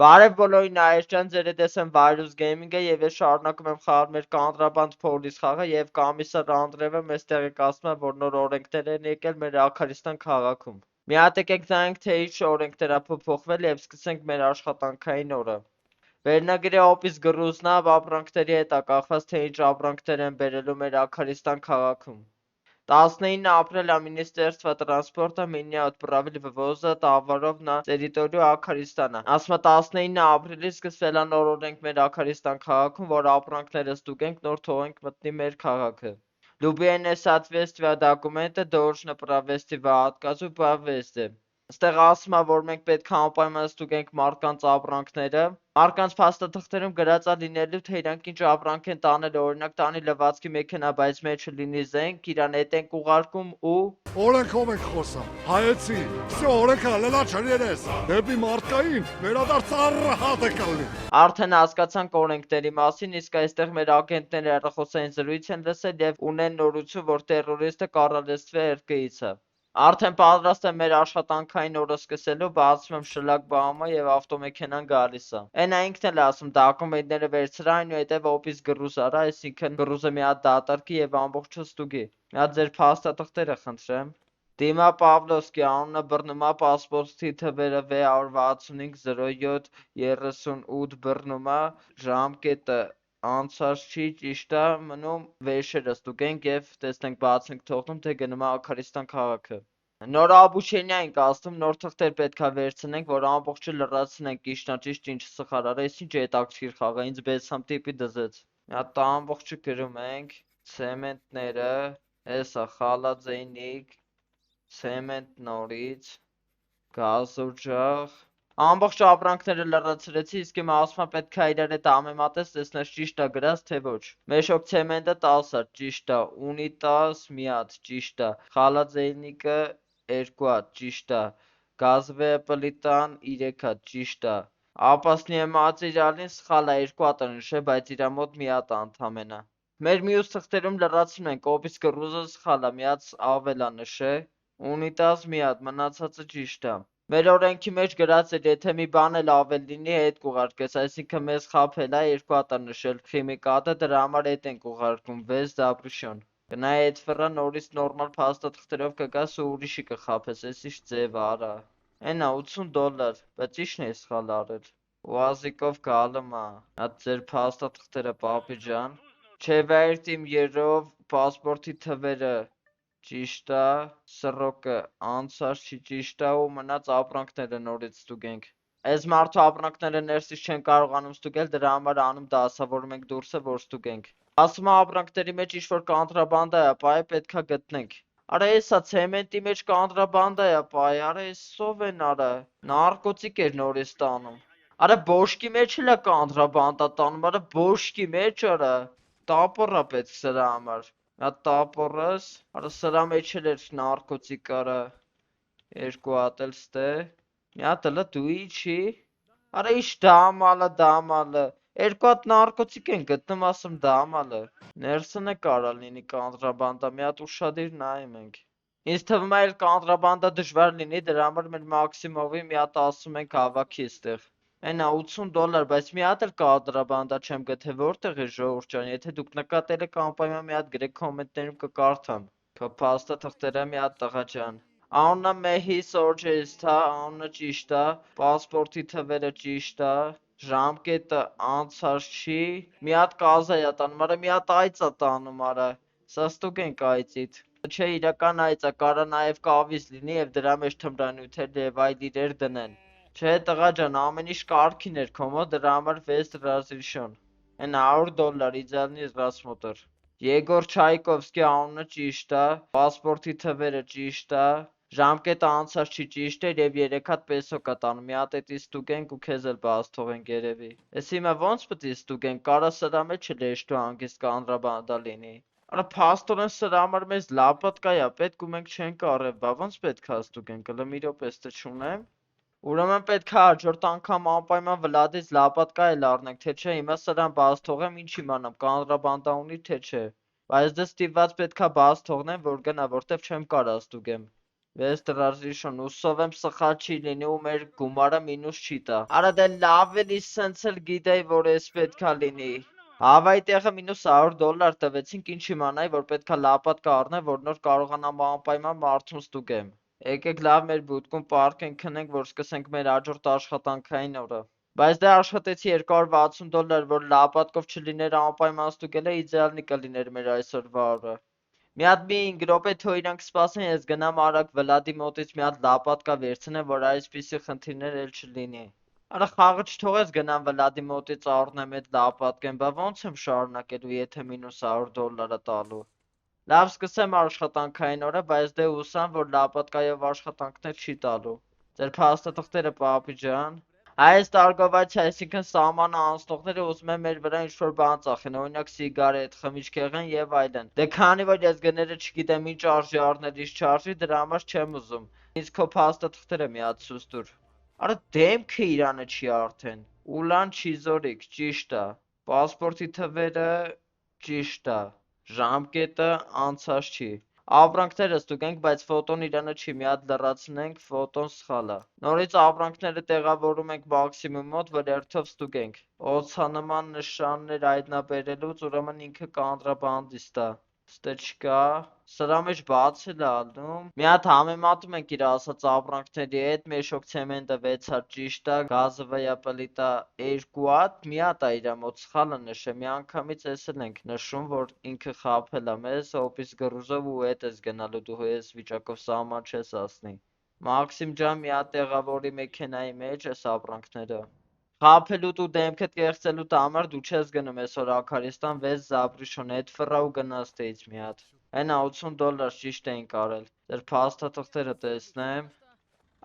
Բարև բոլորին, Նայիրջան, ձեր հետ եմ Virus Gaming-ը եւ ես շարունակում եմ խաղալ մեր Contraband Police խաղը եւ կոմիսար Անդրևը մեզ տեղեկացնում է, որ նոր օրենքներ են եկել մեր Աքարիստան քաղաքում։ Մի հատ եկեք նայենք, թե ինչ օրենքներ ա փոփոխվել եւ սկսենք մեր աշխատանքային օրը։ Վերնագրի օպիս գրուզնա ապրանքների հետ ա կախված, թե ինչ ապրանքներ են բերելու մեր Աքարիստան քաղաքում։ 19 апреля Министерство транспорта меня отправили в ввоза товаров на территорию Աքարիստանը։ Ասում է 19 ապրիլից սկսվել է նոր օրենք մեր Աքարիստան քաղաքում, որ ապրանքները ստուգենք, նոր թողենք մտնի մեր քաղաքը։ Любые несоответствия документа должны провести в отказу повестке։ Այստեղ ասում է, որ մենք պետք է անպայման ստուգենք մարդկանց ապրանքները։ Մարդկանց փաստաթղթերում գրած է լինելու, թե իրանք ինչ ապրանք են տանել, օրինակ տանի լվացքի մեքենա, բայց մեջը լինի զենք, իրան հետ ենք ուղարկում ու Օրենքով ենք խոսում, հայեցի, всё օրենքը լելա չերես, դեպի մարդկային վերադարձ առհատ է կլինի։ Արդեն հասկացանք օրենքների մասին, իսկ այստեղ մեր ագենտները հեռախոսային զրույց են լսել եւ ունեն նորություն, որ տերորիստը կառալեցվել երկրիցը։ Արդեն պատրաստ եմ մեր աշխատանքային օրը սկսելու, բացում եմ շլակ բամը եւ ավտոմեքենան գալիս է։ Էնա ինքն էլ ասում դոկումենտները վերցրա, այնուհետեւ օպիս գրուզ արա, այսինքն գրուզը մի հատ դատարկի եւ ամբողջը ստուգի։ Մի հատ ձեր փաստաթղթերը խնդրեմ։ Դիմա Պավլովսկի անունը բռնում է պասպորտի թվերը 665 07 38 բռնում է ժամկետը անցած չի ճիշտ է մնում վերջերը ստուգենք եւ տեսնենք բացենք թողնում թե գնում է Աքարիստան քաղաքը։ Նոր обучение ենք ասում, նոր թղթեր պետք է վերցնենք, որ ամբողջը լրացնենք ինչն է ճիշտ, ինչը սխալ, արա ես ինչ հետաքրքիր խաղ է, ինձ բեսամ տիպի դզեց։ Մի հատ ամբողջը գրում ենք, ցեմենտները, հեսա խալաձեյնիկ, ցեմենտ նորից, գազօջախ, ամբողջ ապրանքները լրացրեցի, իսկ հիմա ասում է պետք է իրար հետ համեմատես, տեսնես ճիշտ է գրած թե ոչ։ Մեշոք ցեմենտը 10 է, ճիշտ է, ունիտազ մի հատ, ճիշտ է, խալաձեյնիկը 2 հատ, ճիշտ է, գազվե պլիտան 3 հատ, ճիշտ է, ապասնի մատերիալին սխալ է 2 հատ է նշել, բայց իրա մոտ մի հատ է ընդամենը։ Մեր մյուս թղթերում լրացնում ենք, օպիս գրուզը սխալ է, մի հատ ավել է նշել, ունիտազ մի հատ, մնացածը ճիշտ է։ Մեր օրենքի մեջ գրած էր, եթե մի բան էլ ավել լինի, հետ կուղարկես, այսինքն մեզ խաբել է 2 հատ է նշել քիմիկատը, դրա համար հետ ենք ուղարկում 6 դապրիշոն։ Գնայ այդ ֆռը նորից նորմալ փաստաթղթերով կգաս ու ուրիշի կխաբես, այս ինչ ձև է, արա։ Էնա $80, բայց ի՞նչն է սխալ արել։ Ուազիկով գալում է, հատ ձեր փաստաթղթերը պապի ջան։ Չևայրտիմ երով պասպորտի թվերը ճիշտ է, սռոկը անցած չի ճիշտ է ու մնաց ապրանքները նորից ստուգենք։ Այս մարդու ապրանքները ներսից չեն կարողանում ստուգել, դրա համար անում դասավորում ենք դուրսը, որ ստուգենք։ Ասում է ապրանքների մեջ ինչ-որ կոնտրաբանդա է, պայ պետքա գտնենք։ Արա էսա ցեմենտի մեջ կոնտրաբանդա է, պայ, արա էս սով են արա, նարկոտիկ էր նորից տանում։ Արա բոշկի մեջ էլ է կոնտրաբանդա տանում, արա բոշկի մեջ արա, տապորա պետք սրա համար։ Նա տապորս, արա սրա մեջ էլ էր նարկոտիկ արա, 2 հատ էլ ստե, մի հատ էլ դու իչի, արա ինչ դամալը, 2 հատ նարկոտիկ են գտնում, ասում դամալը, ներսն է կարա լինի կոնտրաբանդա, մի հատ ուշադիր նայում ենք։ Ինձ թվում է այլ կոնտրաբանդա դժվար լինի, դրա համար մեր մաքսիմովի մի հատ ասում ենք հավաքի այստեղ։ Էնա $80, բայց մի հատ էլ կոնտրաբանդա չեմ գտել, որտեղ է ժողովուրդ ջան, եթե դուք նկատել եք անպայման մի հատ գրեք կոմենտներում կկարդամ։ Քո փաստաթղթերը մի հատ տղա ջան։ Անունը Մեհիս Օրջեստա, անունը ճիշտ է, պասպորտի թվերը ճիշտ է, ժամկետը անցած չի, մի հատ կազա է տանում, արա մի հատ այծ է տանում, արա, սա ստուգենք այծիդ։ Չէ, իրական այծ է, կարա նաև կավիզ լինի եւ դրա մեջ թմրանյութեր եւ այլ իրեր դնեն։ Չէ տղա ջան, ամեն ինչ կարգին էր քո մոտ, դրա համար 6 разрешен։ Այն $100, идеальный рассмотр։ Եգոր Չայկովսկի անունը ճիշտ է, պասպորտի թվերը ճիշտ է, ժամկետը անցած չի ճիշտ է եւ 3 հատ պեսո կա տանում, մի հատ էդի ստուգենք ու քեզ էլ բաց թողենք երևի։ Էս հիմա ո՞նց պետք է ստուգենք, կարա սրա մեջ էլ էշտո հանգիստ կոնտրաբանդա լինի։ Արա փաստորեն սրա համար մեզ լապատկա է պետք ու մենք չենք առել, բա ո՞նց պետք է ստուգենք, հələ մի րոպե ստե չունեմ։ Ուրեմն պետք է հաջորդ անգամ անպայման Վլադից լապատկա էլ առնենք, թե չէ հիմա սրան բաց թողեմ, ինչ իմանամ, կոնտրաբանդա ունի թե չէ։ Բայց դե ստիպված պետք է բաց թողնեմ, որ գնա, որտեվ չեմ կարա ստուգեմ։ Վեստր Արիշոն, ուսով եմ սխալ չի լինի ու մեր գումարը մինուս չի տա։ Արա դե լավ էլի սենց էլ գիտեի, որ էս պետքա լինի։ Հավայի տեղը մինուս $100 տվեցինք, ինչ իմանայի, որ պետքա լապատկա առնեմ, որ նոր կարողանամ անպայման մարդուն ստուգեմ։ Եկեք լավ մեր բուտքում պարկ ենք քնենք, որ սկսենք մեր հաջորդ աշխատանքային օրը։ Բայց դե աշխատեցի $260, որ լապատկով չլիներ անպայման ստուգելը իդեալնի կլիներ մեր այսօրվա օրը։ Մի հատ մի 5 րոպե թող իրանք սպասեն, ես գնամ արագ Վլադի մոտից մի հատ լապատկա վերցնեմ, որ այսպիսի խնդիրներ էլ չլինի։ Արա խաղը չթողես գնամ Վլադի մոտից առնեմ այդ լապատկեն, բա ոնց եմ շարունակելու, եթե մինուս $100 տալու։ Լավ սկսեմ աշխատանքային օրը, բայց դե ուսամ, որ լապատկայով աշխատանքներ չի տալու։ Ձեր փաստաթղթերը, պապի ջան։ Այս տարգովացիա, այսինքն սահմանը անցնողները ուզում են մեր վրա ինչ-որ բան ծախեն, օրինակ սիգարետ, խմիչքեղեն եւ այլն։ Դե քանի որ ես գները չգիտեմ ինչ արժի առնել, ինչ չարժի, դրա համար չեմ ուզում։ Ինձ քո փաստաթղթերը մի հատ ցույց տուր։ Արա դեմքը իրանը չի արդեն։ Ուլան Չիզորիկ, ճիշտ է։ Պասպորտի թվերը ճիշտ է։ Ժամկետը անցած չի։ Ապրանքները ստուգենք, բայց ֆոտոն իրանը չի, մի հատ լրացնենք, ֆոտոն սխալ է։ Նորից ապրանքները տեղավորում ենք մաքսիմում մոտ, վրերթով ստուգենք։ Օցանման նշաններ հայտնաբերելուց, ուրեմն ինքը կոնտրաբանդիստ է։ Ստե չկա։ Սրա մեջ բացել է ալնում։ Մի հատ համեմատում ենք իր ասած ապրանքների հետ, մեշոք ցեմենտը 6 հատ ճիշտ է, գազովая պլիտա 2 հատ, մի հատ է իր մոտ սխալը նշե, մի անգամից էսել ենք նշում, որ ինքը խաբել է մեզ, հոպիս գրուզով ու հետ ես գնալու, դու այս վիճակով սահման չես ասնի։ Մաքսիմ ջան, մի հատ տեղավորի մեքենայի մեջ այս ապրանքները։ Խաբելուտ ու դեմքդ կեղծելուտ համար դու չես գնում այսօր Աքարիստան 6 Զաբրիշոն, հետ ֆռա ու գնաստեից մի հատ։ Այնա $80 ճիշտ էինք արել։ Ձեր փաստաթղթերը տեսնեմ։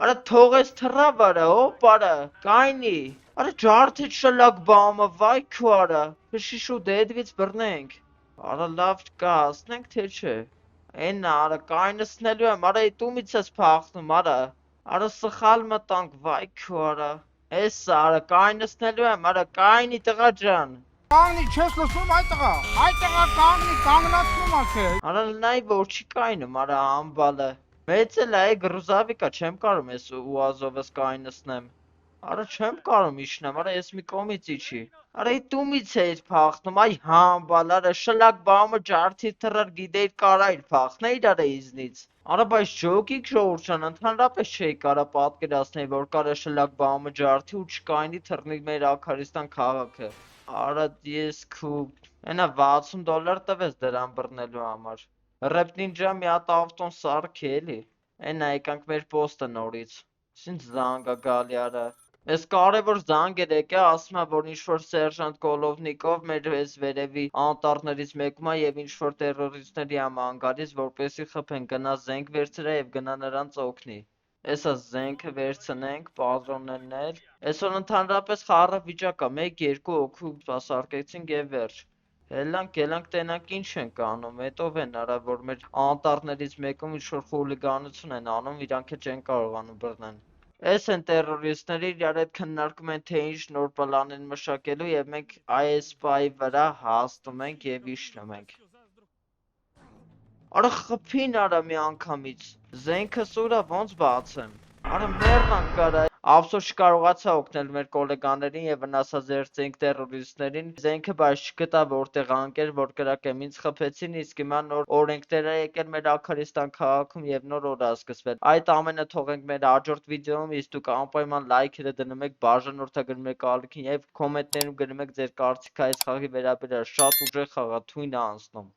Արա թողես թռավարը, հոպ արա, կայնի։ Արա ջարդեց շլակ բամը, վայ քու արա։ Փշիշու դեդվից բռնենք։ Արա լավ կա, հասնենք թե չէ։ Այնա արա կայնսնելու եմ, արա տումից ես փախնում, արա։ Արա սխալ մտանք, վայ քու արա։ Էս արա կայնսնելու եմ, արա կայնի տղա ջան։ Կանգնի, չես լսում այդ տղա կանգնի, կանգնացնում ասե։ Արա նայ որ չի կայնում, արա ամբալը։ Մեծ էլ է գրուզավիկա, չեմ կարող ես ուազովս կայնսնեմ։ Արա չեմ կարող իջնեմ, արա ես մի կողմից իջի։ Արա տումից էիր փախնում, այ համբալ, արա շլակ բամը ջարդի թռար գիտեիր կարայր փախնել արա իզնից։ Արա բայց ջոկիկ ժողովուրդ ջան, ընդհանրապես չէի կարա պատկերացնել, որ կարա շլակ բամը ջարդի ու չկայնի թռնի մեր Աքարիստան քաղաքը։ Արա ես քու, այնա $60 տվես դրան բռնելու համար։ Ռեպ նինջա մի հատ ավտոն սարքի էլի։ Այնա եկանք մեր պոստը նորից։ Ինչ զանգ ա գալի արա։ Այս կարևոր զանգ էր եկա, ասում է, որ ինչ-որ սերժանտ Կոլովնիկով մեր այս վերևի անտառներից մեկում է եւ ինչ-որ տերորիստների է ման գալիս, որպեսի խփեն, գնա զենք վերցրա եւ գնա նրանց օգնի։ Էսա զենքը վերցնենք, պատրոններ։ Այսօր ընդհանրապես խառը վիճակ է, 1-2 օգու սպասարկեցինք եւ վերջ։ Ելանք տենանք ինչ ենք անում, հետով են արա, որ մեր անտառներից մեկում ինչ-որ խուլիգանություն են անում, իրանք էլ չեն կարողանում բռնեն։ Էս են տերորիստները իրար հետ քննարկում են թե ինչ նոր պլան են մշակելու եւ մենք ISP-ի վրա հաստում ենք եւ իջնում ենք։ Արա խփին արա մի անգամից։ Զենքը սուրա ոնց բացեմ։ Արա մեռնան կարա։ Ափսոս չկարողացա օգնել մեր գոլեգաներին եւ վնասազերծենք տերորիստներին։ Զենքը բայց չգտա որտեղ անկեր, որ կրակեմ ինձ խփեցին, իսկ հիմա նոր օրենքներ է եկել մեր Աքարիստան քաղաքում եւ նոր օր է սկսվել։ Այդ ամենը թողենք մեր հաջորդ վիդեոում, իսկ դուք անպայման լայքերը դնում եք, բաժանորդագրում եք ալիքին եւ կոմենտներում գրում եք ձեր կարծիքը այս խաղի վերաբերյալ։ Շատ ուժեղ խաղ է, թույն է անցնում։